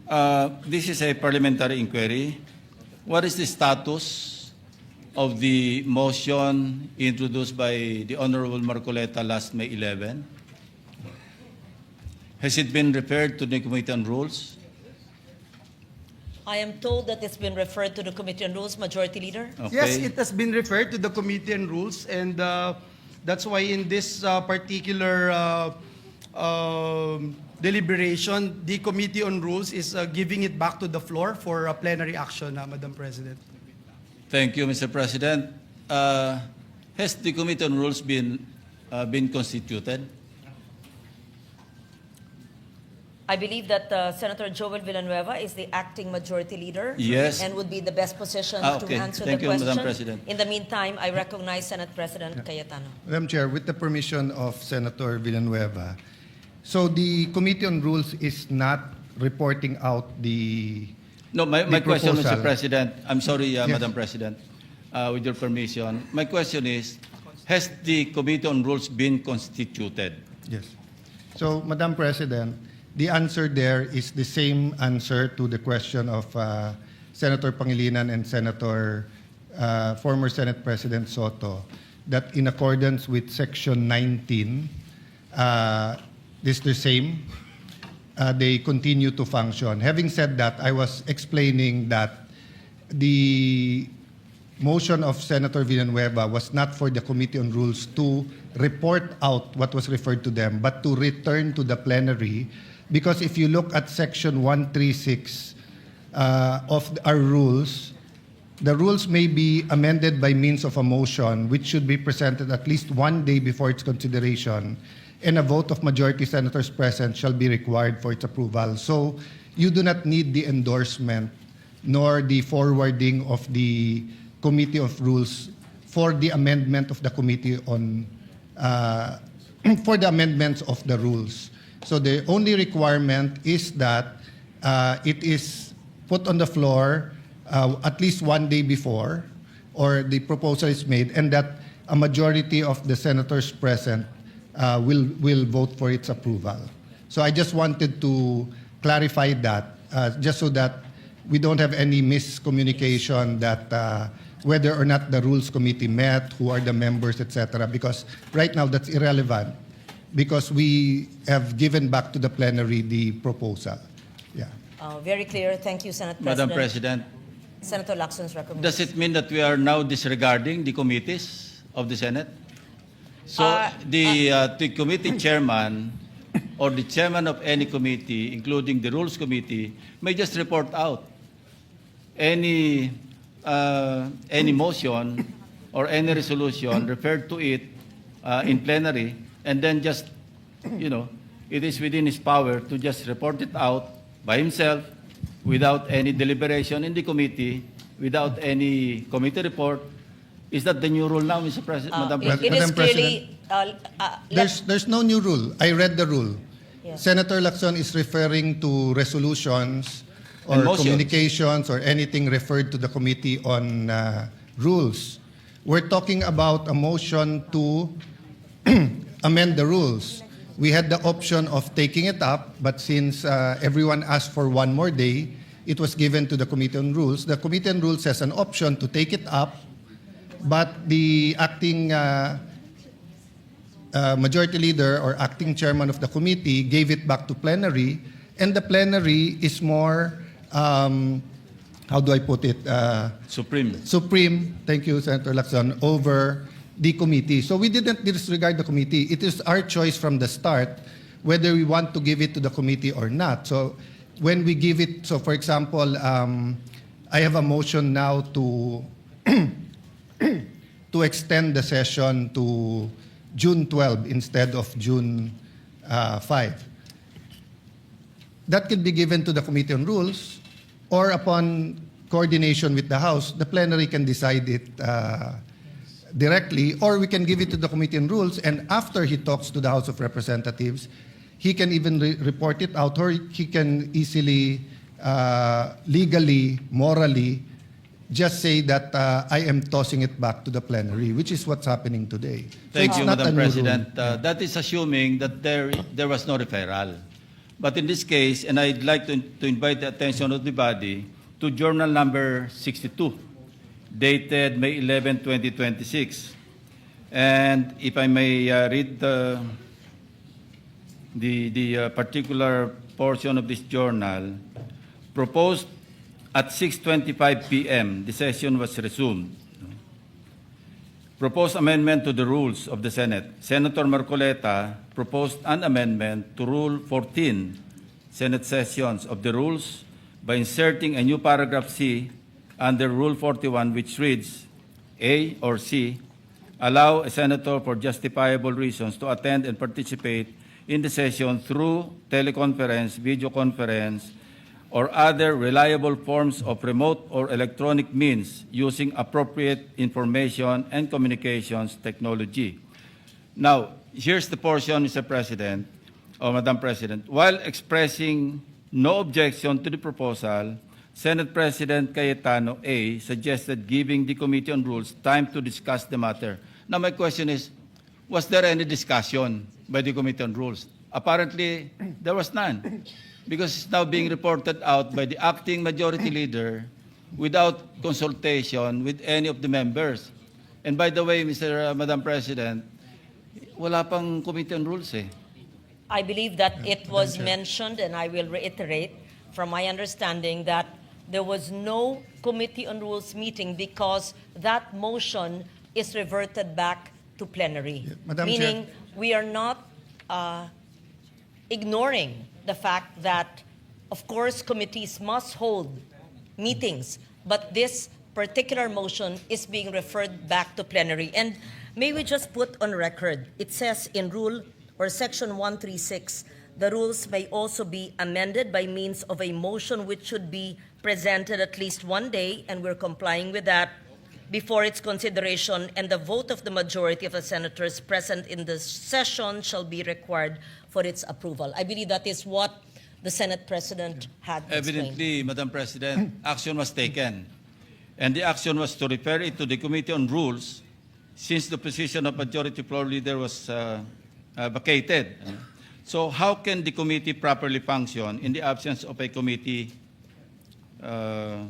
This is a parliamentary inquiry. What is the status of the motion introduced by the Honorable Marcoleta last May 11? Has it been referred to the Committee on Rules? I am told that it's been referred to the Committee on Rules, Majority Leader. Okay. Yes, it has been referred to the Committee on Rules, and that's why in this particular deliberation, the Committee on Rules is giving it back to the floor for plenary action, Madam President. Thank you, Mr. President. Has the Committee on Rules been constituted? I believe that Senator Joel Villanueva is the acting Majority Leader. Yes. And would be the best position Okay. to answer Thank the you, question. Madam President. In the meantime, I recognize Senate President Cayetano. Madam Chair, with the permission of Senator Villanueva, so the Committee on Rules is not reporting out the No, my question, Mr. proposal. President, I'm sorry, Yes. Madam President, with your permission. My question is, has the Committee on Rules been constituted? Yes. So, Madam President, the answer there is the same answer to the question of Senator Pangilinan and former Senate President Soto, that in accordance with Section 19, this is the same. They continue to function. Having said that, I was explaining that the motion of Senator Villanueva was not for the Committee on Rules to report out what was referred to them, but to return to the plenary. Because if you look at Section 136 of our rules, the rules may be amended by means of a motion, which should be presented at least 1 day before its consideration, and a vote of majority senators present shall be required for its approval. So you do not need the endorsement nor the forwarding of the Committee of Rules for the amendment of the Committee on for the amendments of the rules. So the only requirement is that it is put on the floor at least 1 day before, or the proposal is made, and that a majority of the senators present will vote for its approval. So I just wanted to clarify that, just so that we don't have any miscommunication that whether or not the Rules Committee met, who are the members, etc. Because right now that's irrelevant, because we have given back to the plenary the proposal. Yeah. Very clear. Thank you, Senate President. Madam President, Senator Lacson's recommendation. does it mean that we are now disregarding the committees of the Senate? So the committee chairman or the chairman of any committee, including the Rules Committee, may just report out any motion or any resolution referred to it in plenary, and then just, it is within his power to just report it out by himself without any deliberation in the committee, without any committee report. Is that the new rule now, Mr. President, Madam President? It is Madam clearly... There's no new rule. I read the rule. Yes. Senator Lacson is referring to resolutions or And motions. communications or anything referred to the Committee on Rules. We're talking about a motion to amend the rules. We had the option of taking it up, but since everyone asked for 1 more day, it was given to the Committee on Rules. The Committee on Rules has an option to take it up, but the acting majority leader or acting chairman of the committee gave it back to plenary, and the plenary is more, how do I put it? Supreme, thank you, Senator Lacson, over the committee. So we didn't disregard the committee. It is our choice from the start whether we want to give it to the committee or not. So when we give it, so for example, I have a motion now to to extend the session to June 12 instead of June 5. That could be given to the Committee on Rules, or upon coordination with the House, the plenary can decide it directly, or we can give it to the Committee on Rules, and after he talks to the House of Representatives, he can even report it out, or he can easily, legally, morally, just say that I am tossing it back to the plenary, which is what's happening today. Thank So you, it's not Madam a new President. rule. That is assuming that there was no referral. But in this case, and I'd like to invite the attention of the body to journal number 62, dated May 11, 2026. And if I may read the particular portion of this journal, proposed at 6:25 p.m., the session was resumed. Proposed amendment to the rules of the Senate. Senator Marcoleta proposed an amendment to Rule 14, Senate sessions of the rules, by inserting a new paragraph C under Rule 41, which reads, A or C, allow a senator for justifiable reasons to attend and participate in the session through teleconference, video conference, or other reliable forms of remote or electronic means using appropriate information and communications technology. Now, here's the portion, Mr. President, or Madam President. While expressing no objection to the proposal, Senate President Cayetano A. suggested giving the Committee on Rules time to discuss the matter. Now, my question is, was there any discussion by the Committee on Rules? Apparently, there was none, because it's now being reported out by the acting majority leader without consultation with any of the members. And by the way, Madam President, wala pang Committee on Rules eh. I believe that it was mentioned, and I will reiterate from my understanding that there was no Committee on Rules meeting because that motion is reverted back to plenary. Yeah, Madam Meaning Chair. we are not ignoring the fact that, of course, committees must hold meetings, but this particular motion is being referred back to plenary. And may we just put on record, it says in Rule or Section 136, the rules may also be amended by means of a motion which should be presented at least one day, and we're complying with that, before its consideration, and the vote of the majority of the senators present in the session shall be required for its approval. I believe that is what the Senate President had explained. Evidently, Madam President, action was taken. And the action was to refer it to the Committee on Rules, since the position of Majority Floor Leader was vacated. So how can the committee properly function in the absence of a committee of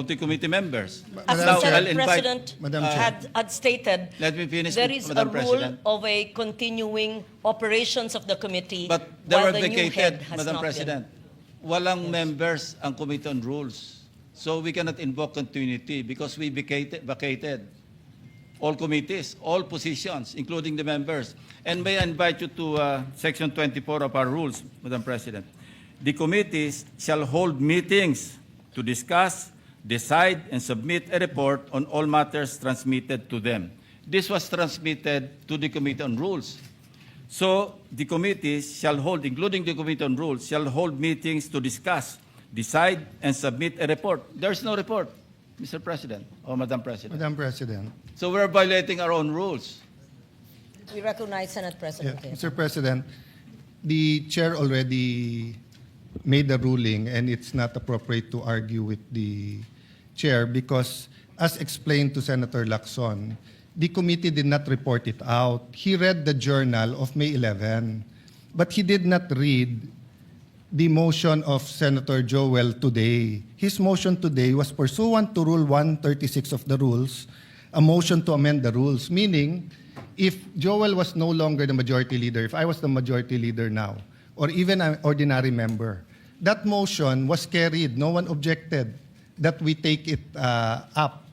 the committee members? As Madam the Chair. Senate President Madam Chair. had stated, Let me finish, there is Madam a rule President. of a continuing operations of the committee, But they while were the new head vacated, has Madam not President. Walang members ang Committee on Rules. So we cannot invoke continuity because we vacated all committees, all positions, including the members. And may I invite you to Section 24 of our rules, Madam President. The committees shall hold meetings to discuss, decide, and submit a report on all matters transmitted to them. This was transmitted to the Committee on Rules. So the committees shall hold, including the Committee on Rules, shall hold meetings to discuss, decide, and submit a report. There's no report, Mr. President or Madam President. Madam President. So we're violating our own rules. We recognize Senate Yeah, President. Cayetano. Mr. President, the chair already made the ruling, and it's not appropriate to argue with the chair because, as explained to Senator Lacson, the committee did not report it out. He read the journal of May 11, but he did not read the motion of Senator Joel today. His motion today was pursuant to Rule 136 of the rules, a motion to amend the rules, meaning if Joel was no longer the majority leader, if I was the majority leader now, or even an ordinary member, that motion was carried. No one objected that we take it up.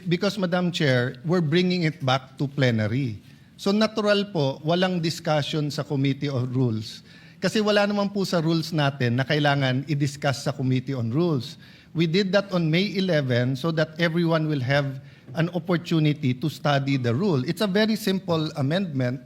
Because, Madam Chair, we're bringing it back to plenary. So natural po, walang discussion sa Committee on Rules. Kasi wala naman po sa rules natin na kailangan i-discuss sa Committee on Rules. We did that on May 11 so that everyone will have an opportunity to study the rule. It's a very simple amendment.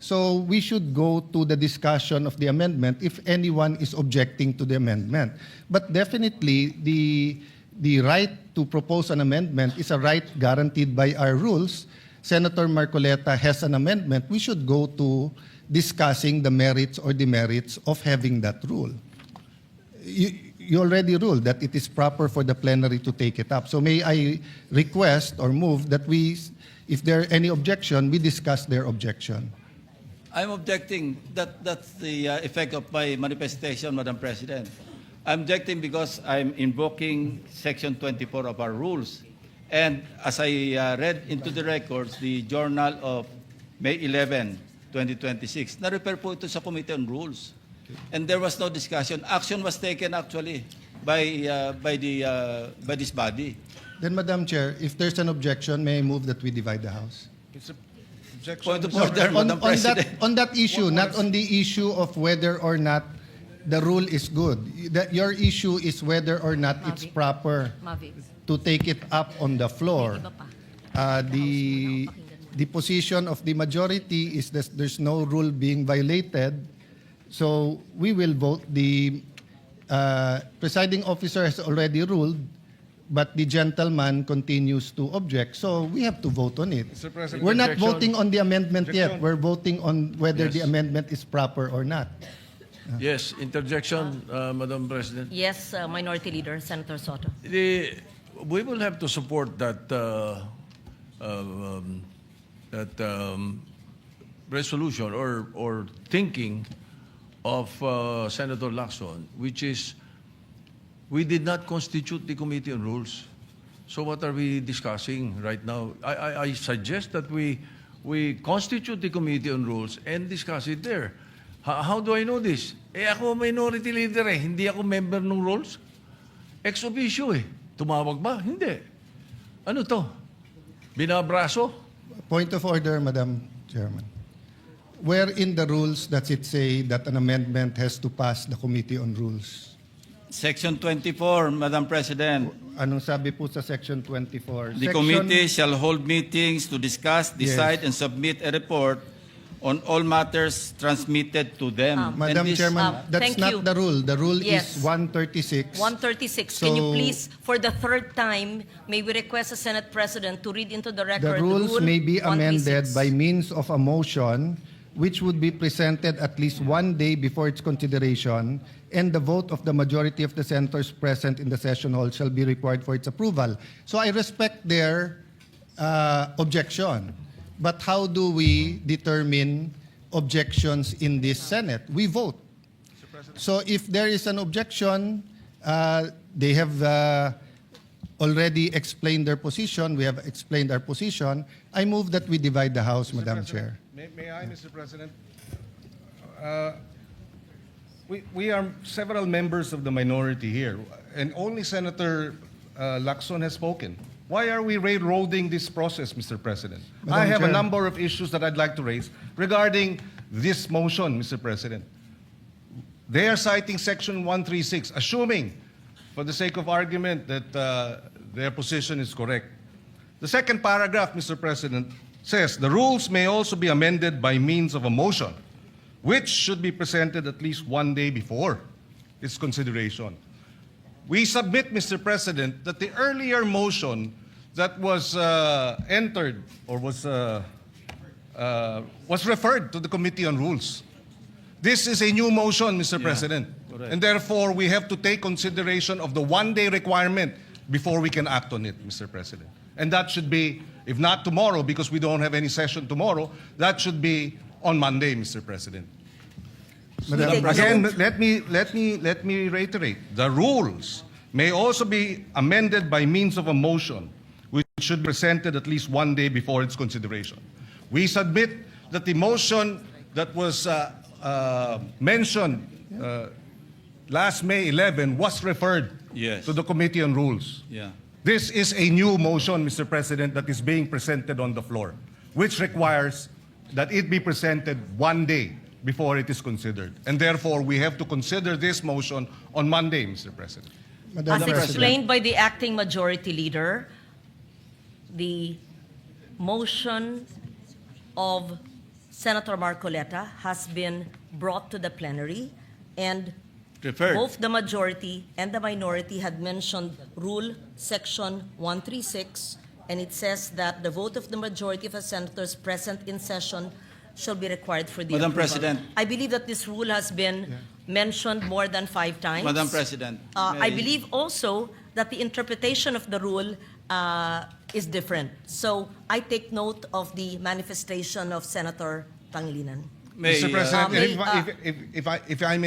So we should go to the discussion of the amendment if anyone is objecting to the amendment. But definitely, the right to propose an amendment is a right guaranteed by our rules. Senator Marcoleta has an amendment. We should go to discussing the merits or demerits of having that rule. You already ruled that it is proper for the plenary to take it up. So may I request or move that we, if there are any objection, we discuss their objection. I'm objecting. That's the effect of my manifestation, Madam President. I'm objecting because I'm invoking Section 24 of our rules. And as I read into the records, the Journal of May 11, 2026, na-refer po ito sa Committee on Rules. And there was no discussion. Action was taken actually by this body. Then, Madam Chair, if there's an objection, may I move that we divide the House? It's a objection. Point of Mr. order, Madam President. On that issue, not on the issue of whether or not the rule is good. Your issue is whether or not it's proper to take it up on the floor. The position of the majority is that there's no rule being violated, so we will vote. The presiding officer has already ruled, but the gentleman continues to object, so we have to vote on it. Mr. President, We're not objection. voting on the amendment yet. Objection. We're voting on whether Yes. the amendment is proper or not. Yes, interjection, Madam President. Yes, Minority Leader, Senator Soto. We will have to support that resolution or thinking of Senator Lacson, which is we did not constitute the Committee on Rules. So what are we discussing right now? I suggest that we constitute the Committee on Rules and discuss it there. How do I know this? Ako minority leader hindi ako member ng rules. Ex officio Tumawag ba? Hindi. Ano to? Binabraso? Point of order, Madam Chairman. Where in the rules does it say that an amendment has to pass the Committee on Rules? Section 24, Madam President. Anong sabi po sa Section 24? The committee shall hold meetings to discuss, decide, and submit a report on all matters transmitted to them. Madam And this- Chairman, that's thank not you. the rule. The rule Yes. is 136. 136. Can you So- please, for the third time, may we request the Senate President to read into the record The rules Rule may be amended 136. by means of a motion which would be presented at least one day before its consideration, and the vote of the majority of the senators present in the session hall shall be required for its approval. So I respect their objection. But how do we determine objections in this Senate? We vote. So if there is an objection, they have already explained their position. We have explained our position. I move that we divide the House, Madam Chair. May I, Mr. President? We are several members of the minority here, and only Senator Lacson has spoken. Why are we railroading this process, Mr. President? Madam I have a Chair. number of issues that I'd like to raise regarding this motion, Mr. President. They are citing Section 136, assuming, for the sake of argument, that their position is correct. The second paragraph, Mr. President, says the rules may also be amended by means of a motion, which should be presented at least one day before its consideration. We submit, Mr. President, that the earlier motion that was entered or was referred to the Committee on Rules. This is a new motion, Mr. President. correct. And therefore, we have to take consideration of the one-day requirement before we can act on it, Mr. President. And that should be, if not tomorrow, because we don't have any session tomorrow, that should be on Monday, Mr. President. Madam Again, President. Let me reiterate. The rules may also be amended by means of a motion, which should be presented at least one day before its consideration. We submit that the motion that was mentioned last May 11 was referred Yes. to the Committee on Rules. Yeah. This is a new motion, Mr. President, that is being presented on the floor, which requires that it be presented one day before it is considered. And therefore, we have to consider this motion on Monday, Mr. President. Madam As President. explained by the acting majority leader, the motion of Senator Marcoleta has been brought to the plenary, and Referred. both the majority and the minority had mentioned Rule Section 136, and it says that the vote of the majority of the senators present in session shall be required for the Madam approval. President. I believe that this rule has been mentioned more than 5 times. Madam President. I may- believe also that the interpretation of the rule is different. So I take note of the manifestation of Senator Pangilinan. May, Mr. President, may- if I may